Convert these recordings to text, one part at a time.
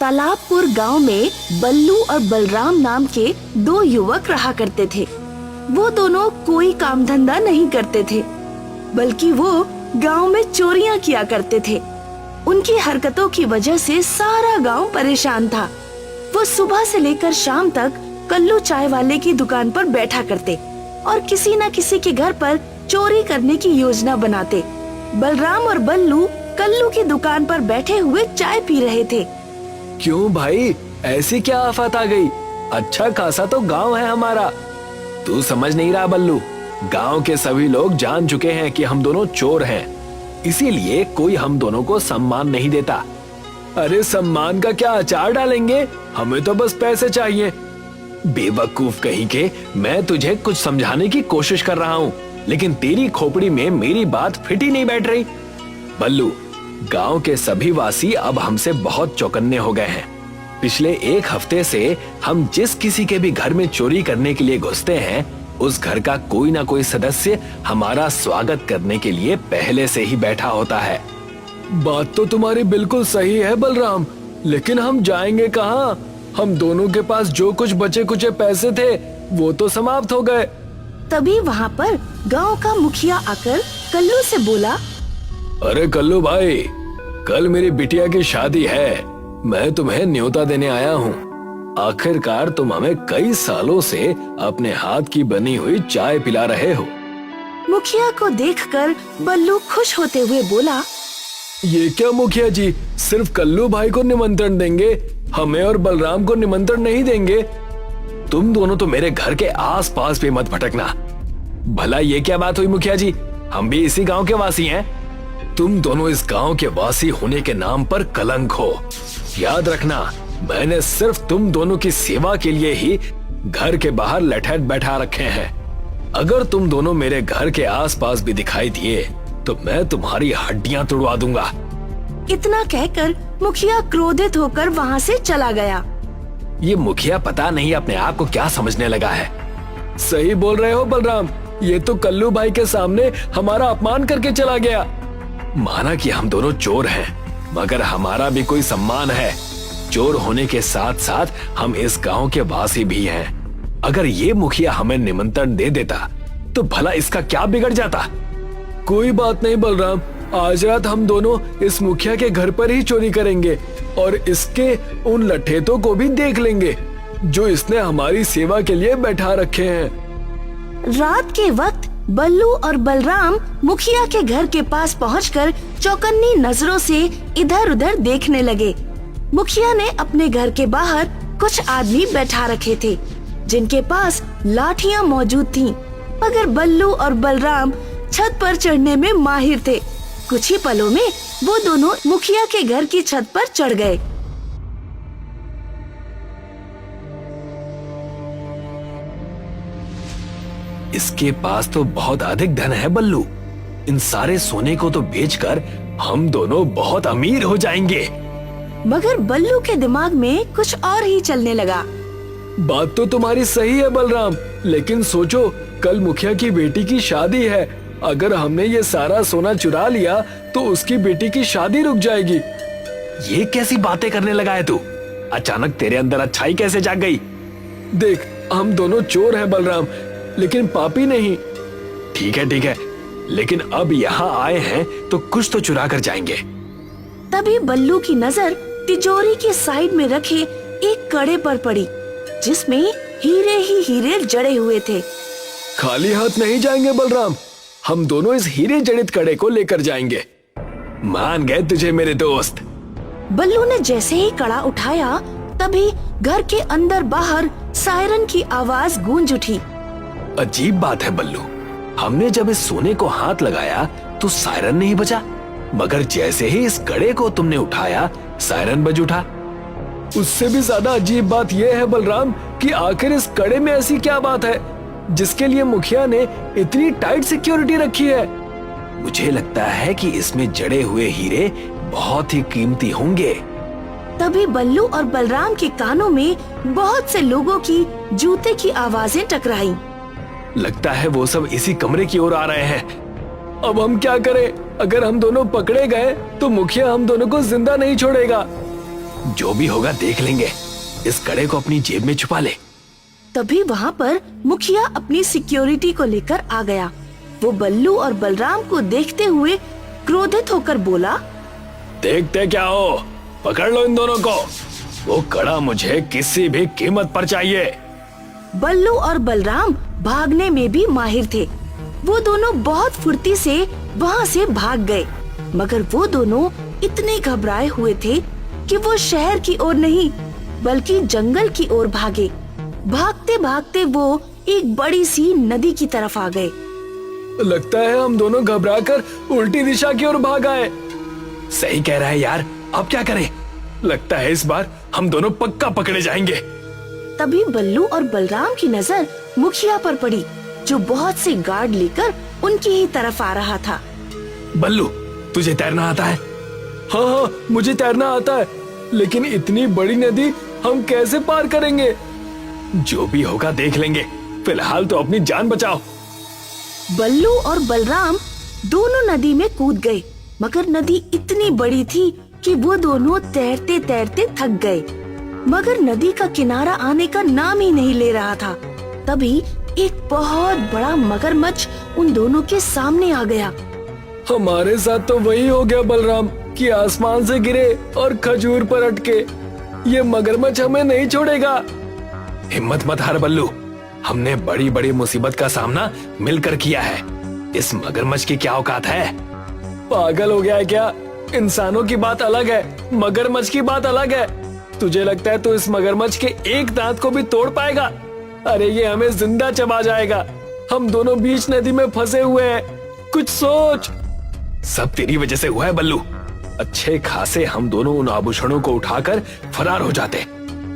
तालाबपुर गांव में बल्लू और बलराम नाम के दो युवक रहा करते थे। वो दोनों कोई काम धंधा नहीं करते थे, बल्कि वो गांव में चोरियां किया करते थे। उनकी हरकतों की वजह से सारा गांव परेशान था। वो सुबह से लेकर शाम तक कल्लू चाय वाले की दुकान पर बैठा करते और किसी न किसी के घर पर चोरी करने की योजना बनाते। बलराम और बल्लू कल्लू की दुकान पर बैठे हुए चाय पी रहे थे। क्यों भाई, ऐसी क्या आफत आ गई? अच्छा खासा तो गांव है हमारा। तू समझ नहीं रहा बल्लू, गांव के सभी लोग जान चुके हैं कि हम दोनों चोर हैं, इसीलिए कोई हम दोनों को सम्मान नहीं देता। अरे सम्मान का क्या अचार डालेंगे, हमें तो बस पैसे चाहिए। बेवकूफ कहीं के, मैं तुझे कुछ समझाने की कोशिश कर रहा हूँ, लेकिन तेरी खोपड़ी में मेरी बात फिट ही नहीं बैठ रही। बल्लू, गांव के सभी वासी अब हमसे बहुत चौकन्ने हो गए हैं। पिछले एक हफ्ते से हम जिस किसी के भी घर में चोरी करने के लिए घुसते हैं, उस घर का कोई ना कोई सदस्य हमारा स्वागत करने के लिए पहले से ही बैठा होता है। बात तो तुम्हारी बिल्कुल सही है बलराम, लेकिन हम जाएंगे कहाँ? हम दोनों के पास जो कुछ बचे कुचे पैसे थे वो तो समाप्त हो गए। तभी वहाँ पर गांव का मुखिया आकर कल्लू से बोला, अरे कल्लू भाई, कल मेरी बिटिया की शादी है, मैं तुम्हें न्योता देने आया हूँ। आखिरकार तुम हमें कई सालों से अपने हाथ की बनी हुई चाय पिला रहे हो। मुखिया को देखकर बल्लू खुश होते हुए बोला, ये क्या मुखिया जी, सिर्फ कल्लू भाई को निमंत्रण देंगे, हमें और बलराम को निमंत्रण नहीं देंगे? तुम दोनों तो मेरे घर के आसपास भी मत भटकना। भला ये क्या बात हुई मुखिया जी, हम भी इसी गांव के वासी हैं। तुम दोनों इस गांव के वासी होने के नाम पर कलंक हो। याद रखना, मैंने सिर्फ तुम दोनों की सेवा के लिए ही घर के बाहर लठैत बैठा रखे हैं। अगर तुम दोनों मेरे घर के आसपास भी दिखाई दिए तो मैं तुम्हारी हड्डियां तुड़वा दूंगा। इतना कहकर मुखिया क्रोधित होकर वहाँ से चला गया। ये मुखिया पता नहीं अपने आप को क्या समझने लगा है। सही बोल रहे हो बलराम, ये तो कल्लू भाई के सामने हमारा अपमान करके चला गया। माना कि हम दोनों चोर हैं, मगर हमारा भी कोई सम्मान है। चोर होने के साथ साथ हम इस गांव के वासी भी हैं। अगर ये मुखिया हमें निमंत्रण दे देता तो भला इसका क्या बिगड़ जाता? कोई बात नहीं बलराम, आज रात हम दोनों इस मुखिया के घर पर ही चोरी करेंगे और इसके उन लठेतों को भी देख लेंगे जो इसने हमारी सेवा के लिए बैठा रखे हैं। रात के वक्त बल्लू और बलराम मुखिया के घर के पास पहुंचकर चौकन्नी नजरों से इधर उधर देखने लगे। मुखिया ने अपने घर के बाहर कुछ आदमी बैठा रखे थे जिनके पास लाठियां मौजूद थीं, मगर बल्लू और बलराम छत पर चढ़ने में माहिर थे। कुछ ही पलों में वो दोनों मुखिया के घर की छत पर चढ़ गए। इसके पास तो बहुत अधिक धन है बल्लू, इन सारे सोने को तो बेचकर हम दोनों बहुत अमीर हो जाएंगे। मगर बल्लू के दिमाग में कुछ और ही चलने लगा। बात तो तुम्हारी सही है बलराम, लेकिन सोचो, कल मुखिया की बेटी की शादी है। अगर हमने ये सारा सोना चुरा लिया तो उसकी बेटी की शादी रुक जाएगी। ये कैसी बातें करने लगा है तू? अचानक तेरे अंदर अच्छाई कैसे जाग गई? देख, हम दोनों चोर हैं बलराम, लेकिन पापी नहीं। ठीक है, लेकिन अब यहाँ आए हैं तो कुछ तो चुरा कर जाएंगे। तभी बल्लू की नजर तिजोरी के साइड में रखे एक कड़े पर पड़ी जिसमें हीरे ही हीरे जड़े हुए थे। खाली हाथ नहीं जाएंगे बलराम, हम दोनों इस हीरे जड़ित कड़े को लेकर जाएंगे। मान गए तुझे मेरे दोस्त। बल्लू ने जैसे ही कड़ा उठाया तभी घर के अंदर बाहर सायरन की आवाज गूंज उठी। अजीब बात है बल्लू, हमने जब इस सोने को हाथ लगाया तो सायरन नहीं बजा, मगर जैसे ही इस कड़े को तुमने उठाया सायरन बज उठा। उससे भी ज्यादा अजीब बात यह है बलराम कि आखिर इस कड़े में ऐसी क्या बात है जिसके लिए मुखिया ने इतनी टाइट सिक्योरिटी रखी है? मुझे लगता है कि इसमें जड़े हुए हीरे बहुत ही कीमती होंगे। तभी बल्लू और बलराम के कानों में बहुत से लोगों की जूते की आवाजें टकराई। लगता है वो सब इसी कमरे की ओर आ रहे हैं। अब हम क्या करें? अगर हम दोनों पकड़े गए तो मुखिया हम दोनों को जिंदा नहीं छोड़ेगा। जो भी होगा देख लेंगे। इस कड़े को अपनी जेब में छुपा ले। तभी वहाँ पर मुखिया अपनी सिक्योरिटी को लेकर आ गया। वो बल्लू और बलराम को देखते हुए क्रोधित होकर बोला, देखते क्या हो, पकड़ लो इन दोनों को। वो कड़ा मुझे किसी भी कीमत पर चाहिए। बल्लू और बलराम भागने में भी माहिर थे। वो दोनों बहुत फुर्ती से वहाँ से भाग गए, मगर वो दोनों इतने घबराए हुए थे कि वो शहर की ओर नहीं बल्कि जंगल की ओर भागे। भागते भागते वो एक बड़ी सी नदी की तरफ आ गए। लगता है हम दोनों घबराकर उल्टी दिशा की ओर भाग आए। सही कह रहा है यार, अब क्या करें? लगता है इस बार हम दोनों पक्का पकड़े जाएंगे। तभी बल्लू और बलराम की नजर मुखिया पर पड़ी, जो बहुत से गार्ड लेकर उनकी ही तरफ आ रहा था। बल्लू, तुझे तैरना आता है? हाँ हाँ, मुझे तैरना आता है, लेकिन इतनी बड़ी नदी हम कैसे पार करेंगे? जो भी होगा देख लेंगे, फिलहाल तो अपनी जान बचाओ। बल्लू और बलराम दोनों नदी में कूद गए, मगर नदी इतनी बड़ी थी कि वो दोनों तैरते तैरते थक गए, मगर नदी का किनारा आने का नाम ही नहीं ले रहा था। तभी एक बहुत बड़ा मगरमच्छ उन दोनों के सामने आ गया। हमारे साथ तो वही हो गया बलराम कि आसमान से गिरे और खजूर पर अटके। ये मगरमच्छ हमें नहीं छोड़ेगा। हिम्मत मत हार बल्लू, हमने बड़ी बड़ी मुसीबत का सामना मिलकर किया है। इस मगरमच्छ की क्या औकात है? पागल हो गया है क्या? इंसानों की बात अलग है, मगरमच्छ की बात अलग है। तुझे लगता है तो इस मगरमच्छ के एक दांत को भी तोड़ पाएगा? अरे ये हमें जिंदा चबा जाएगा। हम दोनों बीच नदी में फंसे हुए हैं, कुछ सोच। सब तेरी वजह से हुआ है बल्लू। अच्छे खासे हम दोनों उन आभूषणों को उठाकर फरार हो जाते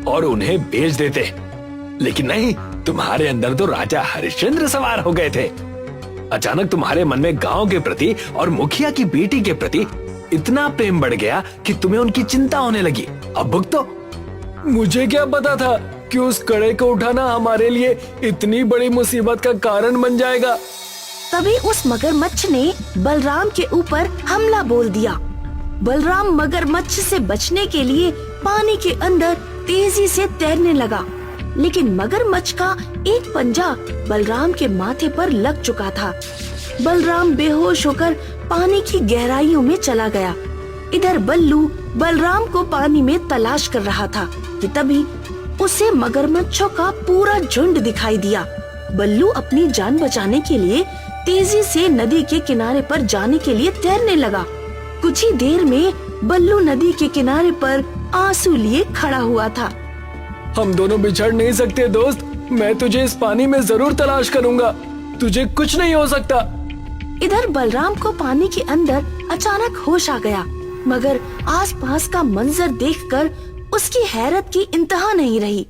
और उन्हें बेच देते, लेकिन नहीं, तुम्हारे अंदर तो राजा हरिश्चंद्र सवार हो गए थे। अचानक तुम्हारे मन में गांव के प्रति और मुखिया की बेटी के प्रति इतना प्रेम बढ़ गया कि तुम्हें उनकी चिंता होने लगी। अब भुगतो। मुझे क्या पता था कि उस कड़े को उठाना हमारे लिए इतनी बड़ी मुसीबत का कारण बन जाएगा। तभी उस मगरमच्छ ने बलराम के ऊपर हमला बोल दिया। बलराम मगरमच्छ से बचने के लिए पानी के अंदर तेजी से तैरने लगा, लेकिन मगरमच्छ का एक पंजा बलराम के माथे पर लग चुका था। बलराम बेहोश होकर पानी की गहराइयों में चला गया। इधर बल्लू बलराम को पानी में तलाश कर रहा था कि तभी उसे मगरमच्छों का पूरा झुंड दिखाई दिया। बल्लू अपनी जान बचाने के लिए तेजी से नदी के किनारे पर जाने के लिए तैरने लगा। कुछ ही देर में बल्लू नदी के किनारे पर आंसू लिए खड़ा हुआ था। हम दोनों बिछड़ नहीं सकते दोस्त, मैं तुझे इस पानी में जरूर तलाश करूंगा, तुझे कुछ नहीं हो सकता। इधर बलराम को पानी के अंदर अचानक होश आ गया, मगर आसपास का मंजर देखकर उसकी हैरत की इंतहा नहीं रही।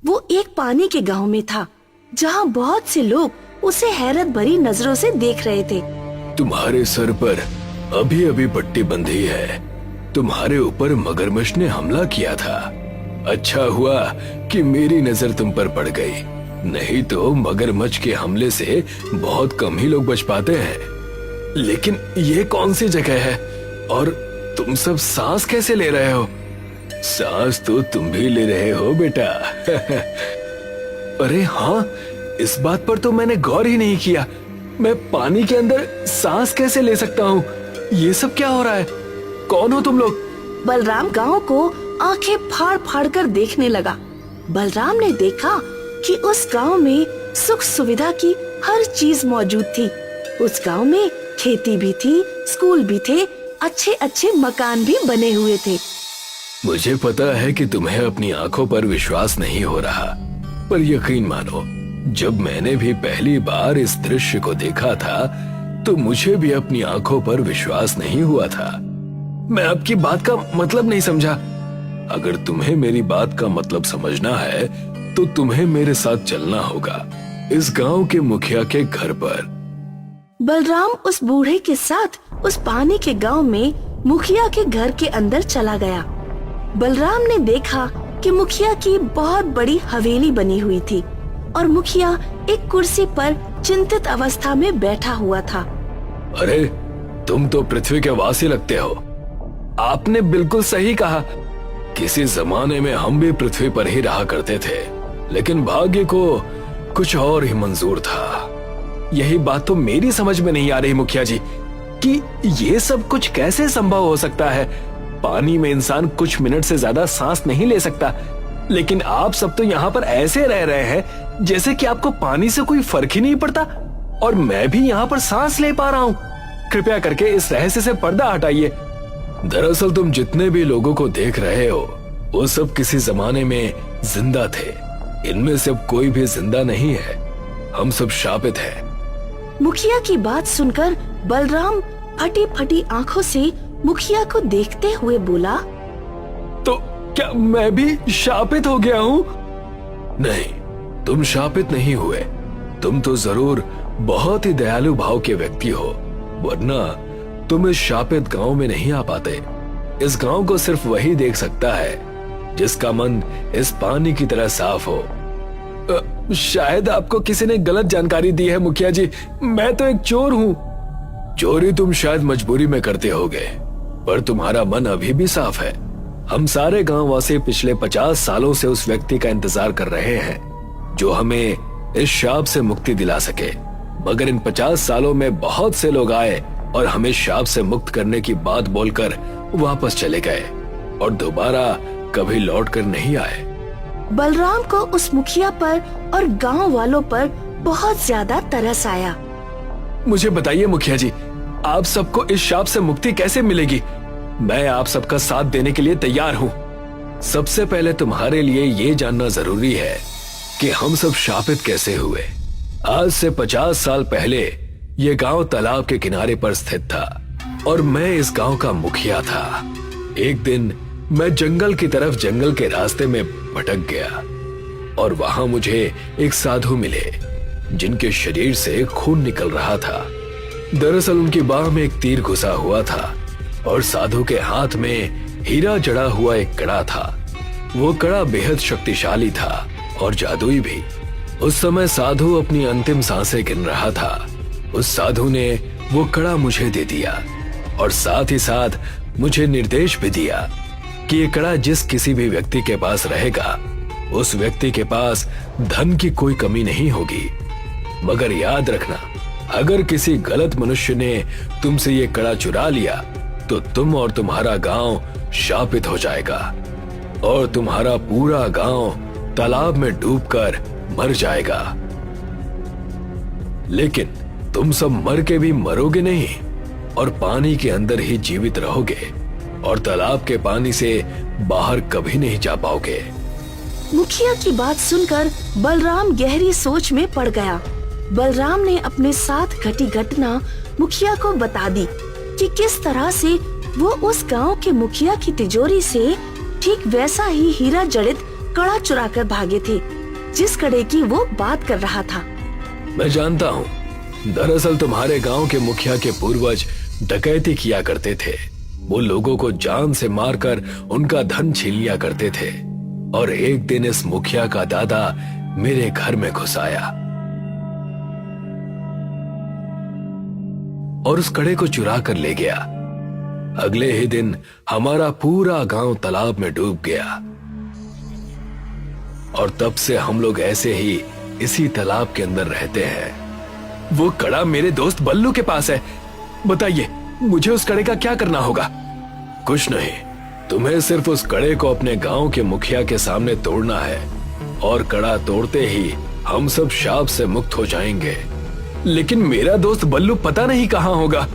वो एक पानी के गांव में था, जहां बहुत से लोग उसे हैरत भरी नजरों से देख रहे थे। तुम्हारे सर पर अभी अभी पट्टी बंधी है। तुम्हारे ऊपर मगरमच्छ ने हमला किया था। अच्छा हुआ कि मेरी नजर तुम पर पड़ गई, नहीं तो मगरमच्छ के हमले से बहुत कम ही लोग बच पाते हैं। लेकिन ये कौन सी जगह है और तुम सब सांस कैसे ले रहे हो? सांस तो तुम भी ले रहे हो बेटा। अरे हाँ, इस बात पर तो मैंने गौर ही नहीं किया। मैं पानी के अंदर सांस कैसे ले सकता हूँ? ये सब क्या हो रहा है? कौन हो तुम लोग? बलराम गांव को आंखें फाड़ फाड़ कर देखने लगा। बलराम ने देखा कि उस गांव में सुख सुविधा की हर चीज मौजूद थी। उस गांव में खेती भी थी, स्कूल भी थे, अच्छे अच्छे मकान भी बने हुए थे। मुझे पता है कि तुम्हें अपनी आंखों पर विश्वास नहीं हो रहा, पर यकीन मानो, जब मैंने भी पहली बार इस दृश्य को देखा था तो मुझे भी अपनी आंखों पर विश्वास नहीं हुआ था। मैं आपकी बात का मतलब नहीं समझा। अगर तुम्हें मेरी बात का मतलब समझना है तो तुम्हें मेरे साथ चलना होगा, इस गांव के मुखिया के घर पर। बलराम उस बूढ़े के साथ उस पानी के गांव में मुखिया के घर के अंदर चला गया। बलराम ने देखा कि मुखिया की बहुत बड़ी हवेली बनी हुई थी और मुखिया एक कुर्सी पर चिंतित अवस्था में बैठा हुआ था। अरे, तुम तो पृथ्वी के वासी लगते हो। आपने बिल्कुल सही कहा किसी जमाने में हम भी पृथ्वी पर ही रहा करते थे, लेकिन भाग्य को कुछ और ही मंजूर था। यही बात तो मेरी समझ में नहीं आ रही मुखिया जी कि ये सब कुछ कैसे संभव हो सकता है। पानी में इंसान कुछ मिनट से ज्यादा सांस नहीं ले सकता, लेकिन आप सब तो यहाँ पर ऐसे रह रहे हैं जैसे कि आपको पानी से कोई फर्क ही नहीं पड़ता, और मैं भी यहाँ पर सांस ले पा रहा हूँ। कृपया करके इस रहस्य से पर्दा हटाइए। दरअसल तुम जितने भी लोगों को देख रहे हो वो सब किसी जमाने में जिंदा थे। इनमें से अब कोई भी जिंदा नहीं है, हम सब शापित हैं। मुखिया की बात सुनकर बलराम फटी फटी आंखों से मुखिया को देखते हुए बोला, तो क्या मैं भी शापित हो गया हूँ? नहीं, तुम शापित नहीं हुए। तुम तो जरूर बहुत ही दयालु भाव के व्यक्ति हो, वरना तुम इस शापित गांव में नहीं आ पाते। इस गांव को सिर्फ वही देख सकता है जिसका मन इस पानी की तरह साफ हो। शायद आपको किसी ने गलत जानकारी दी है मुखिया जी, मैं तो एक चोर हूँ। चोरी तुम शायद मजबूरी में करते होगे, पर तुम्हारा मन अभी भी साफ है। हम सारे गांव वासी पिछले 50 सालों से उस व्यक्ति का इंतजार कर रहे हैं जो हमें इस शाप से मुक्ति दिला सके, मगर इन 50 सालों में बहुत से लोग आए और हमें शाप से मुक्त करने की बात बोलकर वापस चले गए और दोबारा कभी लौट कर नहीं आए। बलराम को उस मुखिया पर और गांव वालों पर बहुत ज्यादा तरस आया। मुझे बताइए मुखिया जी, आप सबको इस शाप से मुक्ति कैसे मिलेगी? मैं आप सबका साथ देने के लिए तैयार हूँ। सबसे पहले तुम्हारे लिए ये जानना जरूरी है कि हम सब शापित कैसे हुए। आज से 50 साल पहले ये गांव तालाब के किनारे पर स्थित था और मैं इस गांव का मुखिया था। एक दिन मैं जंगल की तरफ जंगल के रास्ते में भटक गया और वहां मुझे एक साधु मिले जिनके शरीर से खून निकल रहा था। दरअसल उनकी बाह में एक तीर घुसा हुआ था और साधु के हाथ में हीरा जड़ा हुआ एक कड़ा था। वो कड़ा बेहद शक्तिशाली था और जादुई भी। उस समय साधु अपनी अंतिम सांसें गिन रहा था। उस साधु ने वो कड़ा मुझे दे दिया और साथ ही साथ मुझे निर्देश भी दिया कि ये कड़ा जिस किसी भी व्यक्ति के पास रहेगा उस व्यक्ति के पास धन की कोई कमी नहीं होगी। मगर याद रखना, अगर किसी गलत मनुष्य ने तुमसे ये कड़ा चुरा लिया तो तुम और तुम्हारा गांव शापित हो जाएगा और तुम्हारा पूरा गांव तालाब में डूबकर मर जाएगा। लेकिन तुम सब मर के भी मरोगे नहीं और पानी के अंदर ही जीवित रहोगे और तालाब के पानी से बाहर कभी नहीं जा पाओगे। मुखिया की बात सुनकर बलराम गहरी सोच में पड़ गया। बलराम ने अपने साथ घटी घटना मुखिया को बता दी कि किस तरह से वो उस गांव के मुखिया की तिजोरी से ठीक वैसा ही हीरा जड़ित कड़ा चुरा कर भागे थे जिस कड़े की वो बात कर रहा था। मैं जानता हूँ, दरअसल तुम्हारे गांव के मुखिया के पूर्वज डकैती किया करते थे। वो लोगों को जान से मारकर उनका धन छीन लिया करते थे और एक दिन इस मुखिया का दादा मेरे घर में घुस आया और उस कड़े को चुरा कर ले गया। अगले ही दिन हमारा पूरा गांव तालाब में डूब गया और तब से हम लोग ऐसे ही इसी तालाब के अंदर रहते हैं। वो कड़ा मेरे दोस्त बल्लू के पास है। बताइए, मुझे उस कड़े का क्या करना होगा? कुछ नहीं, तुम्हें सिर्फ उस कड़े को अपने गांव के मुखिया के सामने तोड़ना है और कड़ा तोड़ते ही हम सब शाप से मुक्त हो जाएंगे। लेकिन मेरा दोस्त बल्लू पता नहीं कहाँ होगा।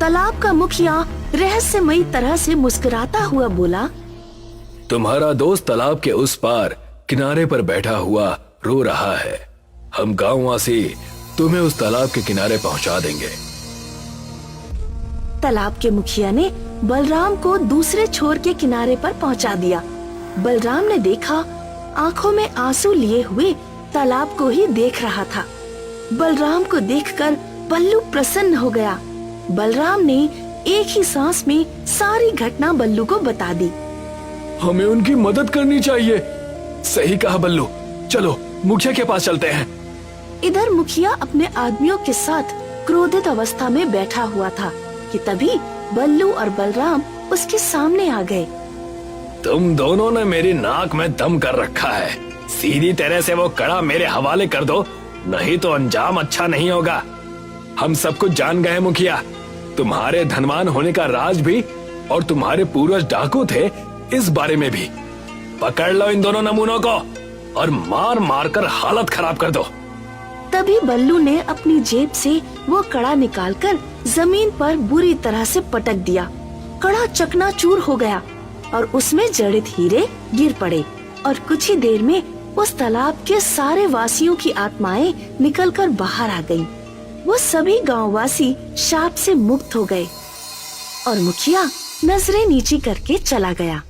तालाब का मुखिया रहस्यमयी तरह से मुस्कुराता हुआ बोला, तुम्हारा दोस्त तालाब के उस पार किनारे पर बैठा हुआ रो रहा है। हम गांववासी तुम्हें उस तालाब के किनारे पहुंचा देंगे। तालाब के मुखिया ने बलराम को दूसरे छोर के किनारे पर पहुंचा दिया। बलराम ने देखा, आंखों में आंसू लिए हुए तालाब को ही देख रहा था। बलराम को देखकर बल्लू प्रसन्न हो गया। बलराम ने एक ही सांस में सारी घटना बल्लू को बता दी। हमें उनकी मदद करनी चाहिए। सही कहा बल्लू, चलो मुखिया के पास चलते हैं। इधर मुखिया अपने आदमियों के साथ क्रोधित अवस्था में बैठा हुआ था कि तभी बल्लू और बलराम उसके सामने आ गए। तुम दोनों ने मेरी नाक में दम कर रखा है। सीधी तरह से वो कड़ा मेरे हवाले कर दो, नहीं तो अंजाम अच्छा नहीं होगा। हम सब कुछ जान गए मुखिया, तुम्हारे धनवान होने का राज भी और तुम्हारे पूर्वज डाकू थे इस बारे में भी। पकड़ लो इन दोनों नमूनों को और मार मार कर हालत खराब कर दो। तभी बल्लू ने अपनी जेब से वो कड़ा निकालकर जमीन पर बुरी तरह से पटक दिया। कड़ा चकनाचूर हो गया और उसमें जड़ित हीरे गिर पड़े और कुछ ही देर में उस तालाब के सारे वासियों की आत्माएं निकलकर बाहर आ गईं। वो सभी गांववासी शाप से मुक्त हो गए और मुखिया नजरें नीची करके चला गया।